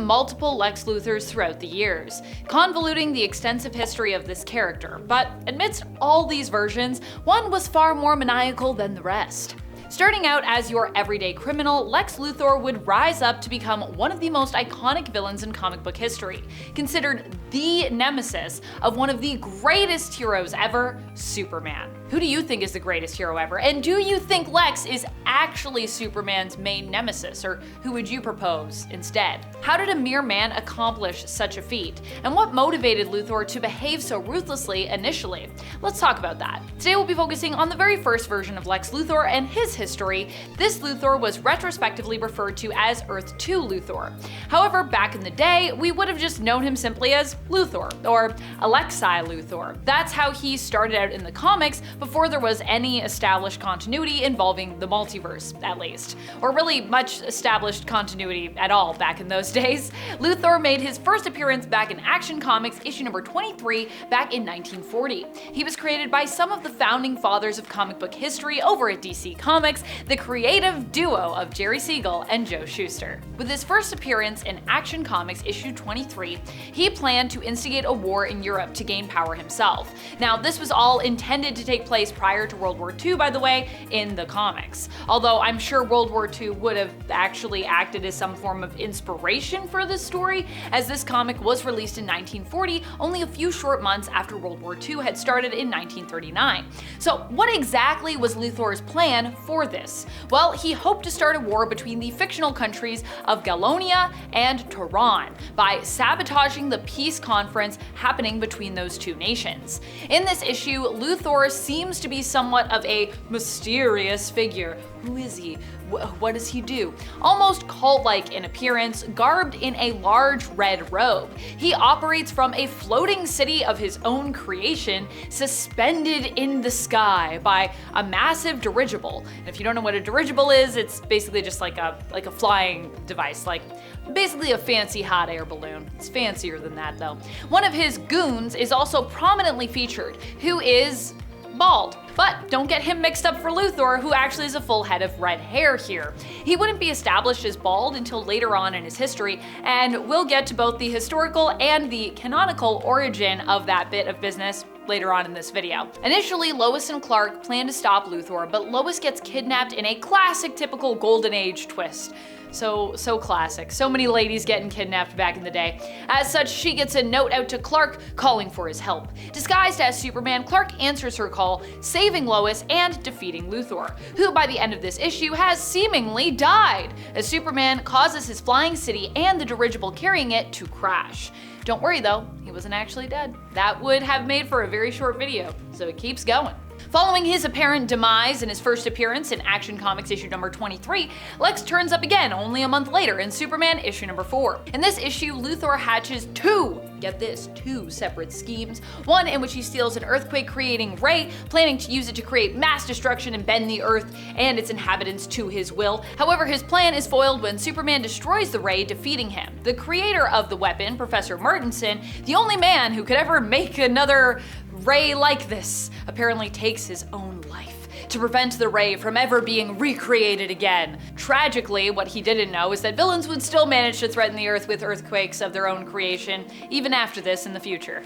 multiple Lex Luthors throughout the years, convoluting the extensive history of this character, but amidst all these versions, one was far more maniacal than the rest. Starting out as your everyday criminal, Lex Luthor would rise up to become one of the most iconic villains in comic book history, considered the nemesis of one of the greatest heroes ever, Superman. Who do you think is the greatest hero ever? And do you think Lex is actually Superman's main nemesis, or who would you propose instead? How did a mere man accomplish such a feat? And what motivated Luthor to behave so ruthlessly initially? Let's talk about that. Today we'll be focusing on the very first version of Lex Luthor and his history. This Luthor was retrospectively referred to as Earth 2 Luthor. However, back in the day, we would have just known him simply as Luthor, or Alexei Luthor. That's how he started out in the comics, before there was any established continuity involving the multiverse, at least. Or really much established continuity at all back in those days. Luthor made his first appearance back in Action Comics issue number 23 back in 1940. He was created by some of the founding fathers of comic book history over at DC Comics, the creative duo of Jerry Siegel and Joe Shuster. With his first appearance in Action Comics issue 23, he planned to instigate a war in Europe to gain power himself. Now, this was all intended to take place prior to World War II, by the way, in the comics. Although I'm sure World War II would have actually acted as some form of inspiration for this story, as this comic was released in 1940, only a few short months after World War II had started in 1939. So what exactly was Luthor's plan for this? Well, he hoped to start a war between the fictional countries of Gallonia and Tehran by sabotaging the peace conference happening between those two nations. In this issue, Luthor seems to be somewhat of a mysterious figure. Who is he? What does he do? Almost cult-like in appearance, garbed in a large red robe. He operates from a floating city of his own creation, suspended in the sky by a massive dirigible. And if you don't know what a dirigible is, it's basically just like a flying device, like basically a fancy hot air balloon. It's fancier than that though. One of his goons is also prominently featured, who is bald. But don't get him mixed up for Luthor, who actually has a full head of red hair here. He wouldn't be established as bald until later on in his history, and we'll get to both the historical and the canonical origin of that bit of business later on in this video. Initially, Lois and Clark plan to stop Luthor, but Lois gets kidnapped in a classic typical Golden Age twist. So classic. So many ladies getting kidnapped back in the day. As such, she gets a note out to Clark calling for his help. Disguised as Superman, Clark answers her call, saving Lois and defeating Luthor, who by the end of this issue has seemingly died, as Superman causes his flying city and the dirigible carrying it to crash. Don't worry though, he wasn't actually dead. That would have made for a very short video, so it keeps going. Following his apparent demise in his first appearance in Action Comics issue number 23, Lex turns up again only a month later in Superman issue number 4. In this issue, Luthor hatches two separate schemes. One in which he steals an earthquake-creating ray, planning to use it to create mass destruction and bend the Earth and its inhabitants to his will. However, his plan is foiled when Superman destroys the ray, defeating him. The creator of the weapon, Professor Martinson, the only man who could ever make another ray like this, apparently takes his own life to prevent the ray from ever being recreated again. Tragically, what he didn't know is that villains would still manage to threaten the Earth with earthquakes of their own creation, even after this in the future.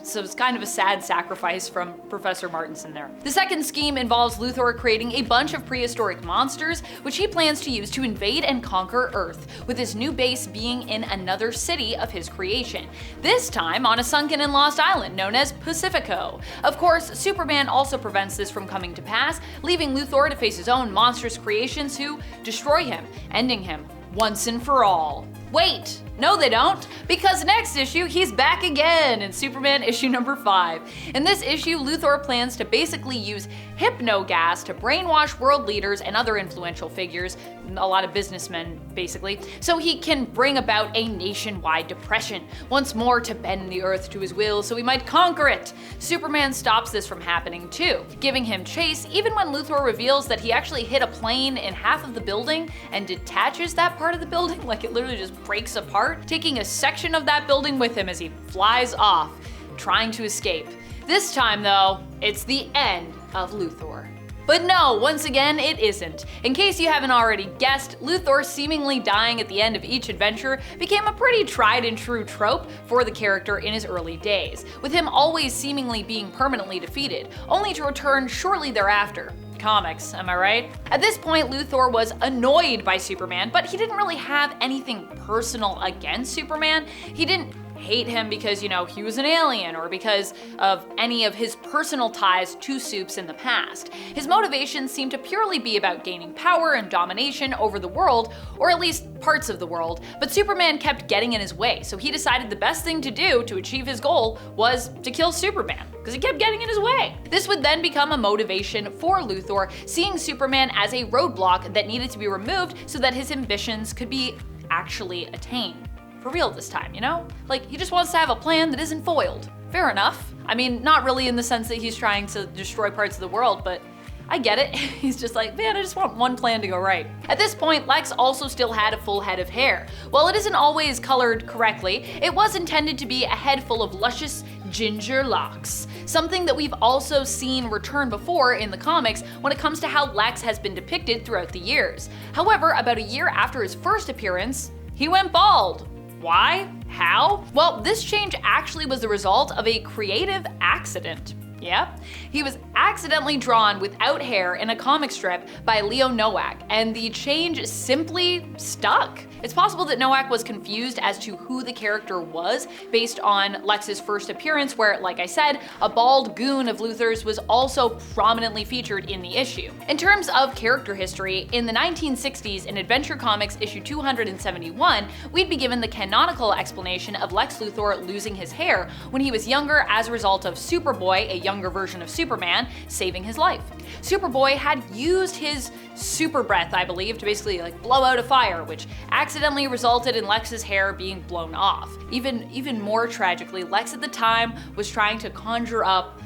So it's kind of a sad sacrifice from Professor Martinson there. The second scheme involves Luthor creating a bunch of prehistoric monsters, which he plans to use to invade and conquer Earth, with his new base being in another city of his creation. This time on a sunken and lost island known as Pacifico. Of course, Superman also prevents this from coming to pass, leaving Luthor to face his own monstrous creations who destroy him, ending him once and for all. Wait, no they don't, because next issue he's back again in Superman issue number 5. In this issue, Luthor plans to basically use hypno-gas to brainwash world leaders and other influential figures, a lot of businessmen basically, so he can bring about a nationwide depression, once more to bend the Earth to his will so he might conquer it. Superman stops this from happening too, giving him chase even when Luthor reveals that he actually hit a plane in half of the building and detaches that part of the building, like it literally just breaks apart, taking a section of that building with him as he flies off, trying to escape. This time though, it's the end of Luthor. But no, once again, it isn't. In case you haven't already guessed, Luthor seemingly dying at the end of each adventure became a pretty tried and true trope for the character in his early days, with him always seemingly being permanently defeated, only to return shortly thereafter. Comics, am I right? At this point, Luthor was annoyed by Superman, but he didn't really have anything personal against Superman. He didn't hate him because, he was an alien or because of any of his personal ties to Supes in the past. His motivations seemed to purely be about gaining power and domination over the world, or at least parts of the world, but Superman kept getting in his way, so he decided the best thing to do to achieve his goal was to kill Superman, because he kept getting in his way. This would then become a motivation for Luthor, seeing Superman as a roadblock that needed to be removed so that his ambitions could be actually attained. For real this time, Like, he just wants to have a plan that isn't foiled. Fair enough. I mean, not really in the sense that he's trying to destroy parts of the world, but I get it. He's just like, man, I just want one plan to go right. At this point, Lex also still had a full head of hair. While it isn't always colored correctly, it was intended to be a head full of luscious ginger locks. Something that we've also seen return before in the comics when it comes to how Lex has been depicted throughout the years. However, about a year after his first appearance, he went bald. Why? How? Well, this change actually was the result of a creative accident. Yeah, he was accidentally drawn without hair in a comic strip by Leo Nowak, and the change simply stuck. It's possible that Nowak was confused as to who the character was based on Lex's first appearance, where, like I said, a bald goon of Luthor's was also prominently featured in the issue. In terms of character history, in the 1960s in Adventure Comics issue 271, we'd be given the canonical explanation of Lex Luthor losing his hair when he was younger as a result of Superboy, a younger version of Superman, saving his life. Superboy had used his super breath, I believe, to basically blow out a fire, which accidentally resulted in Lex's hair being blown off. Even more tragically, Lex at the time was trying to conjure up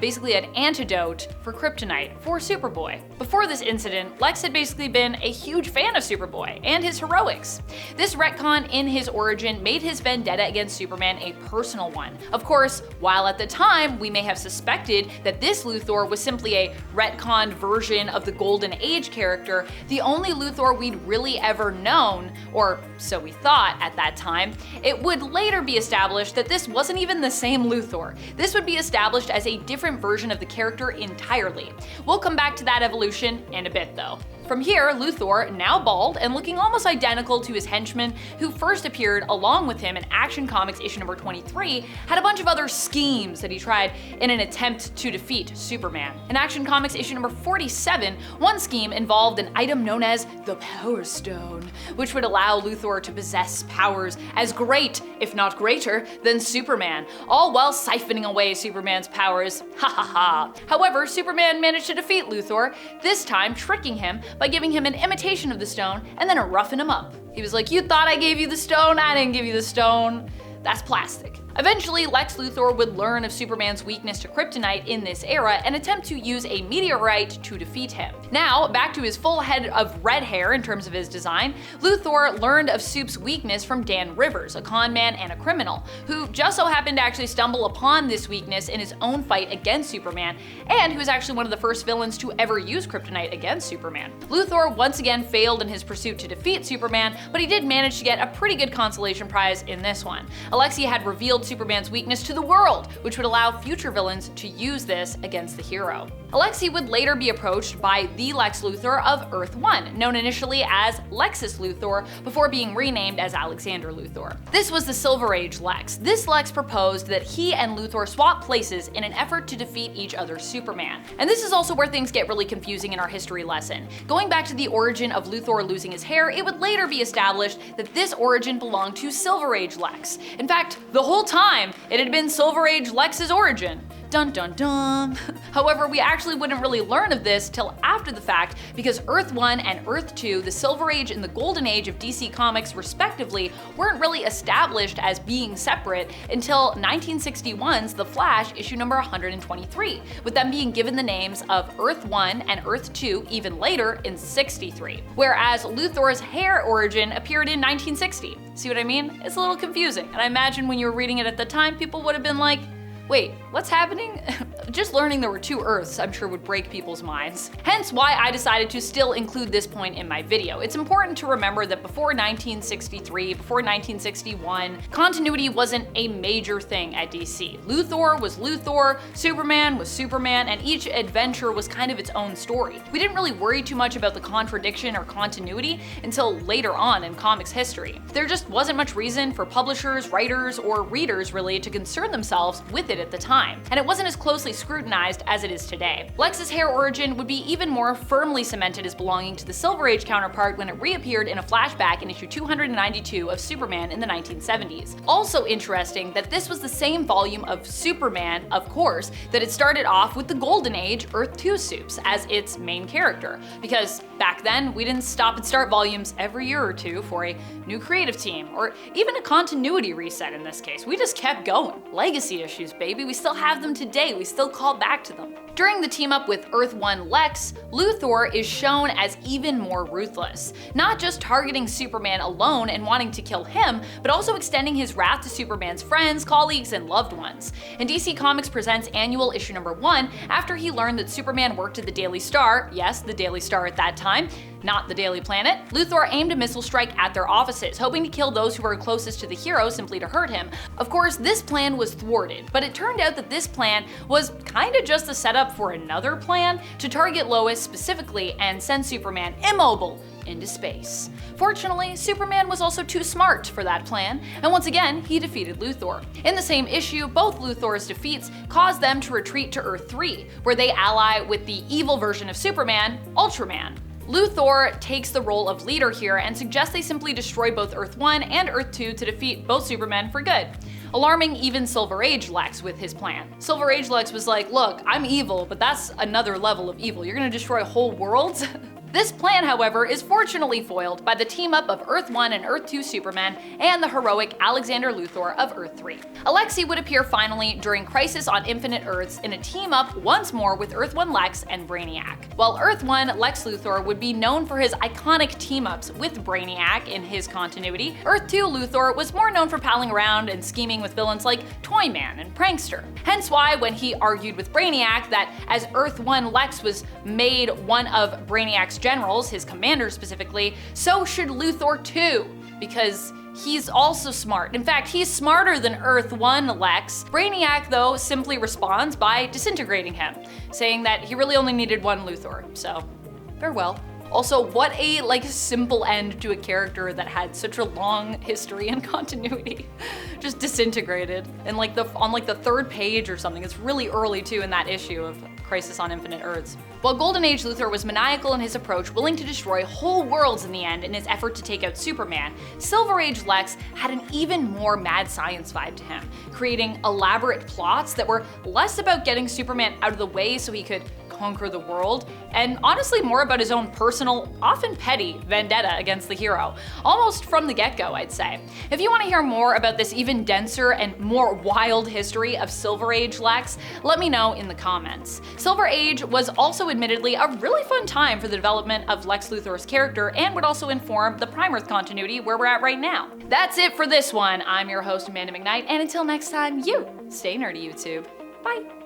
basically an antidote for kryptonite for Superboy. Before this incident, Lex had basically been a huge fan of Superboy and his heroics. This retcon in his origin made his vendetta against Superman a personal one. Of course, while at the time we may have suspected that this Luthor was simply a retconned version of the Golden Age character, the only Luthor we'd really ever known, or so we thought at that time, it would later be established that this wasn't even the same Luthor. This would be established as a different version of the character entirely. We'll come back to that evolution in a bit though. From here, Luthor, now bald and looking almost identical to his henchman who first appeared along with him in Action Comics issue number 23, had a bunch of other schemes that he tried in an attempt to defeat Superman. In Action Comics issue number 47, one scheme involved an item known as the Power Stone, which would allow Luthor to possess powers as great, if not greater, than Superman, all while siphoning away Superman's powers. Ha ha ha. However, Superman managed to defeat Luthor, this time tricking him by giving him an imitation of the stone and then roughing him up. He was like, you thought I gave you the stone? I didn't give you the stone. That's plastic. Eventually, Lex Luthor would learn of Superman's weakness to kryptonite in this era and attempt to use a meteorite to defeat him. Now, back to his full head of red hair in terms of his design, Luthor learned of Soup's weakness from Dan Rivers, a con man and a criminal, who just so happened to actually stumble upon this weakness in his own fight against Superman, and who was actually one of the first villains to ever use kryptonite against Superman. Luthor once again failed in his pursuit to defeat Superman, but he did manage to get a pretty good consolation prize in this one. Alexi had revealed Superman's weakness to the world, which would allow future villains to use this against the hero. Alexi would later be approached by the Lex Luthor of Earth-1, known initially as Lexus Luthor, before being renamed as Alexander Luthor. This was the Silver Age Lex. This Lex proposed that he and Luthor swap places in an effort to defeat each other's Superman. And this is also where things get really confusing in our history lesson. Going back to the origin of Luthor losing his hair, it would later be established that this origin belonged to Silver Age Lex. In fact, the whole time, it had been Silver Age Lex's origin. Dun dun dun. However, we actually wouldn't really learn of this till after the fact, because Earth-1 and Earth-2, the Silver Age and the Golden Age of DC Comics respectively, weren't really established as being separate until 1961's The Flash issue number 123, with them being given the names of Earth-1 and Earth-2 even later in 63, whereas Luthor's hair origin appeared in 1960. See what I mean? It's a little confusing, and I imagine when you were reading it at the time, people would have been like, wait, what's happening? Just learning there were two Earths, I'm sure would break people's minds. Hence why I decided to still include this point in my video. It's important to remember that before 1963, before 1961, continuity wasn't a major thing at DC. Luthor was Luthor, Superman was Superman, and each adventure was kind of its own story. We didn't really worry too much about the contradiction or continuity until later on in comics history. There just wasn't much reason for publishers, writers, or readers really to concern themselves with it at the time, and it wasn't as closely scrutinized as it is today. Lex's hair origin would be even more firmly cemented as belonging to the Silver Age counterpart when it reappeared in a flashback in issue 292 of Superman in the 1970s. Also interesting that this was the same volume of Superman, of course, that it started off with the Golden Age Earth 2 Supes as its main character, because back then we didn't stop and start volumes every year or two for a new creative team, or even a continuity reset in this case. We just kept going. Legacy issues, baby. We still have them today. We still call back to them. During the team up with Earth 1 Lex, Luthor is shown as even more ruthless, not just targeting Superman alone and wanting to kill him, but also extending his wrath to Superman's friends, colleagues, and loved ones. And DC Comics presents annual issue number 1 after he learned that Superman worked at the Daily Star, yes, the Daily Star at that time, not the Daily Planet. Luthor aimed a missile strike at their offices, hoping to kill those who were closest to the hero simply to hurt him. Of course, this plan was thwarted, but it turned out that this plan was kinda just a setup for another plan to target Lois specifically and send Superman immobile into space. Fortunately, Superman was also too smart for that plan, and once again, he defeated Luthor. In the same issue, both Luthor's defeats caused them to retreat to Earth 3, where they ally with the evil version of Superman, Ultraman. Luthor takes the role of leader here and suggests they simply destroy both Earth 1 and Earth 2 to defeat both Supermen for good, alarming even Silver Age Lex with his plan. Silver Age Lex was like, look, I'm evil, but that's another level of evil. You're gonna destroy whole worlds? This plan, however, is fortunately foiled by the team-up of Earth 1 and Earth 2 Superman and the heroic Alexander Luthor of Earth 3. Alexi would appear finally during Crisis on Infinite Earths in a team-up once more with Earth 1 Lex and Brainiac. While Earth 1 Lex Luthor would be known for his iconic team-ups with Brainiac in his continuity, Earth 2 Luthor was more known for palling around and scheming with villains like Toyman and Prankster. Hence why when he argued with Brainiac that as Earth 1 Lex was made one of Brainiac's generals, his commander specifically, so should Luthor too, because he's also smart. In fact, he's smarter than Earth 1 Lex. Brainiac, though, simply responds by disintegrating him, saying that he really only needed one Luthor, so farewell. Also, what a simple end to a character that had such a long history and continuity. Just disintegrated and on the third page or something. It's really early too in that issue of Crisis on Infinite Earths. While Golden Age Luthor was maniacal in his approach, willing to destroy whole worlds in the end in his effort to take out Superman, Silver Age Lex had an even more mad science vibe to him, creating elaborate plots that were less about getting Superman out of the way so he could conquer the world, and honestly more about his own personal, often petty, vendetta against the hero. Almost from the get-go, I'd say. If you want to hear more about this even denser and more wild history of Silver Age Lex, let me know in the comments. Silver Age was also admittedly a really fun time for the development of Lex Luthor's character and would also inform the Prime Earth continuity where we're at right now. That's it for this one. I'm your host, Amanda McKnight, and until next time, you stay nerdy, YouTube. Bye!